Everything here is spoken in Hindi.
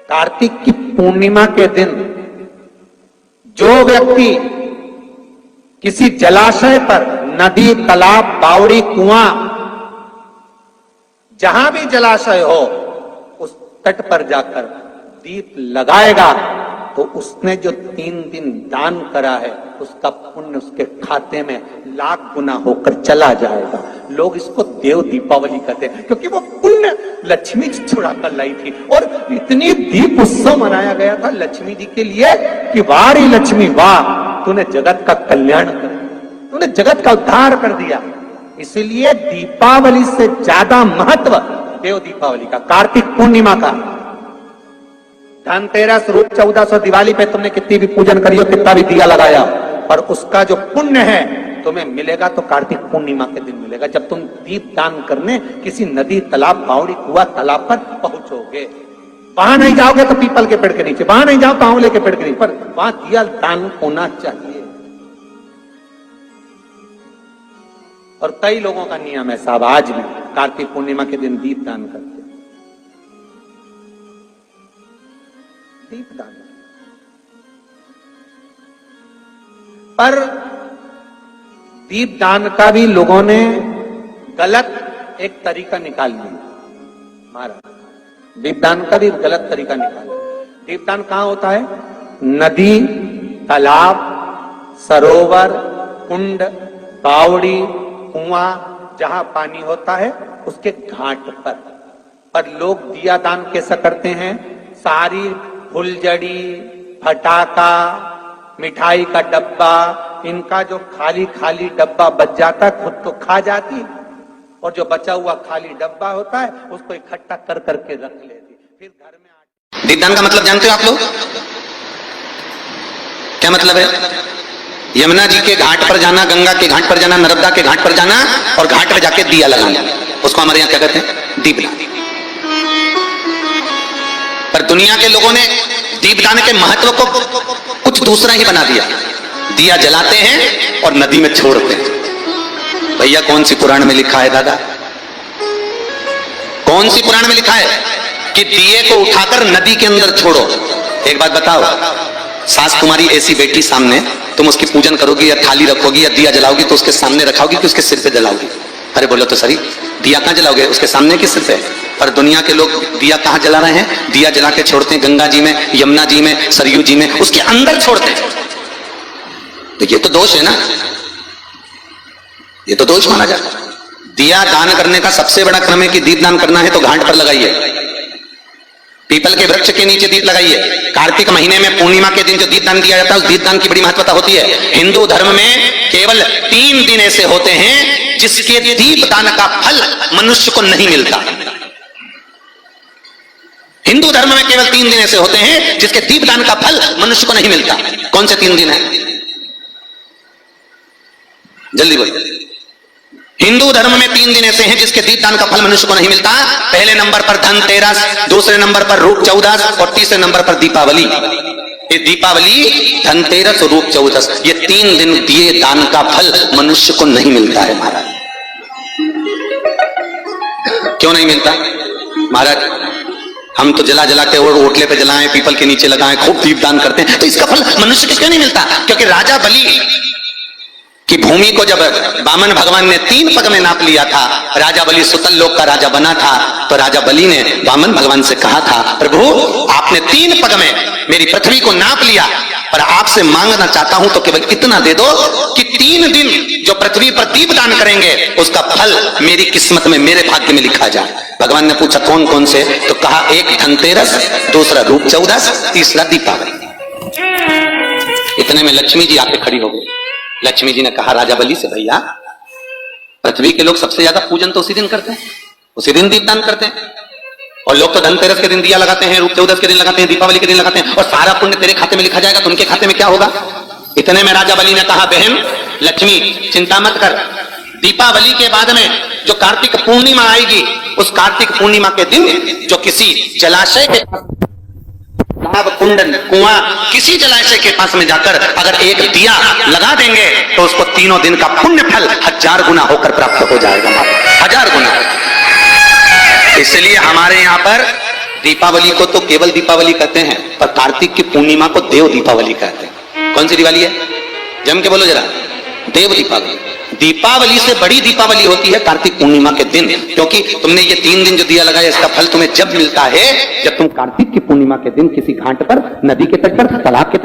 कार्तिक की पूर्णिमा के दिन जो व्यक्ति किसी जलाशय पर, नदी, तालाब, बावड़ी, कुआं, जहां भी जलाशय हो, उस तट पर जाकर दीप लगाएगा तो उसने जो 3 दिन दान करा है उसका पुण्य उसके खाते में लाख गुना होकर चला जाएगा। लोग इसको देव दीपावली कहते हैं क्योंकि वो पुण्य लक्ष्मी जी छुड़ा कर लाई थी और इतनी दीप उत्सव मनाया गया था लक्ष्मी जी के लिए कि वाह रे लक्ष्मी वाह, तूने जगत का कल्याण कर दिया, तूने जगत का उद्धार कर दिया। इसलिए दीपावली से ज्यादा महत्व देव दीपावली का, कार्तिक पूर्णिमा का। धनतेरस, रूप 1400, दिवाली पे तुमने कितनी भी पूजन करी हो, कितना भी दिया लगाया, पर उसका जो पुण्य है तुम्हें मिलेगा तो कार्तिक पूर्णिमा के दिन मिलेगा, जब तुम दीप दान करने किसी नदी, तालाब, बावड़ी, कुआं, तालाब पर पहुंचोगे। वहां नहीं जाओगे तो पीपल के पेड़ के नीचे, वहां नहीं जाओ तो आंवले के पेड़ के नीचे, पर वहां दिया दान होना चाहिए। और कई लोगों का नियम है साहब, आज भी कार्तिक पूर्णिमा के दिन दीप दान करते, दीप दान। पर दीप दान का भी लोगों ने गलत एक तरीका निकाल लिया। महाराज, दीपदान का भी गलत तरीका निकाला। दीपदान कहां होता है? नदी, तालाब, सरोवर, कुंड, बावड़ी, कुआं, जहां पानी होता है उसके घाट पर लोग दिया दान कैसा करते हैं? सारी फुलझड़ी, फटाका, मिठाई का डब्बा, इनका जो खाली खाली डब्बा बच जाता है खुद तो खा जाती, और जो बचा हुआ खाली डब्बा होता है उसको इकट्ठा कर करके रख लेती, फिर घर में। दीपदान का मतलब जानते हो आप लोग? क्या मतलब है? यमुना जी के घाट पर जाना, गंगा के घाट पर जाना, नर्मदा के घाट पर जाना और घाट पर जाके दिया लगाना, उसको हमारे यहाँ क्या कहते हैं? दीपदान। पर दुनिया के लोगों ने दीपदान के महत्व को कुछ दूसरा ही बना दिया। दिया जलाते हैं और नदी में छोड़ते हैं। भैया कौन सी पुराण में लिखा है दादा? कौन सी पुराण में लिखा है कि दिए को उठाकर नदी के अंदर छोड़ो? एक बात बताओ, सास तुम्हारी ऐसी बेटी सामने, तुम उसकी पूजन करोगी या थाली रखोगी या दिया जलाओगी तो उसके सामने रखाओगी कि उसके सिर पे जलाओगी? अरे बोलो तो सही, दिया कहां जलाओगे? उसके सामने कि सिर पे? पर दुनिया के लोग दिया कहां जला रहे हैं? दिया जला के छोड़ते हैं गंगा जी में, यमुना जी में, सरयू जी में, उसके अंदर छोड़ते हैं। तो ये तो दोष है ना, ये तो दोष माना जाता है। दिया दान करने का सबसे बड़ा क्रम है कि दीप दान करना है तो घाट पर लगाइए, पीपल के वृक्ष के नीचे दीप लगाइए। कार्तिक महीने में पूर्णिमा के दिन जो दीप दान किया जाता है उस दीप दान की बड़ी महत्वता होती है। हिंदू धर्म में केवल 3 दिन ऐसे होते हैं जिसके दीप दान का फल मनुष्य को नहीं मिलता। हिंदू धर्म में केवल 3 दिन ऐसे होते हैं जिसके दीप दान का फल मनुष्य को नहीं मिलता। कौन से 3 दिन है? जल्दी बोलिए। हिंदू धर्म में 3 दिन ऐसे हैं जिसके दीपदान का फल मनुष्य को नहीं मिलता। पहले नंबर पर धनतेरस, दूसरे नंबर पर रूप 14 और तीसरे नंबर पर दीपावली। ये दीपावली, धनतेरस और रूप 14, ये 3 दिन दिए दान का फल मनुष्य को नहीं मिलता है महाराज। क्यों नहीं मिलता महाराज? हम तो जला जला के और ओटले पे जलाएं, पीपल के नीचे लगाएं, खूब दीपदान करते हैं, तो इसका फल मनुष्य को क्यों नहीं मिलता? क्योंकि राजा बलि कि भूमि को जब वामन भगवान ने 3 पग में नाप लिया था, राजा बलि सुतल लोक का राजा बना था, तो राजा बलि ने वामन भगवान से कहा था, प्रभु आपने 3 पग में मेरी पृथ्वी को नाप लिया, पर आपसे मांगना चाहता हूं तो केवल इतना दे दो कि 3 दिन जो पृथ्वी पर दीप दान करेंगे उसका फल मेरी किस्मत में, मेरे भाग्य में लिखा जाए। भगवान ने पूछा कौन कौन से? तो कहा एक धनतेरस, दूसरा रूप 14, तीसरा दीपावली। इतने में लक्ष्मी जी आके खड़ी हो गई। लक्ष्मी जी ने कहा राजा बलि से, भैया पृथ्वी के लोग सबसे ज्यादा पूजन तो उसी दिन करते हैं, उसी दिन दीपदान करते हैं, और लोग तो धनतेरस के दिन दिया लगाते हैं, रूप 14 के दिन लगाते हैं, दीपावली के दिन लगाते हैं, और सारा पुण्य तेरे खाते में लिखा जाएगा, तो उनके खाते में क्या होगा? इतने में राजा बलि ने कहा बहन लक्ष्मी चिंता मत कर, दीपावली के बाद में जो कार्तिक पूर्णिमा आएगी, उस कार्तिक पूर्णिमा के दिन जो किसी जलाशय के कुंडन, कुआं, किसी जलाशय के पास में जाकर अगर एक दिया लगा देंगे तो उसको 3 दिन का पुण्य फल 1000 गुना होकर प्राप्त हो जाएगा, 1000 गुना। इसलिए हमारे यहाँ पर दीपावली को तो केवल दीपावली कहते हैं, पर कार्तिक की पूर्णिमा को देव दीपावली कहते हैं। कौन सी दिवाली है? जम के बोलो जरा। देव दीपावली। दीपावली से बड़ी दीपावली होती है कार्तिक पूर्णिमा के दिन, क्योंकि तुमने ये 3 दिन जो दिया लगाया, इसका फल तुम्हें जब मिलता है जब तुम कार्तिक की पूर्णिमा के दिन किसी घाट पर, नदी के तट पर, तालाब के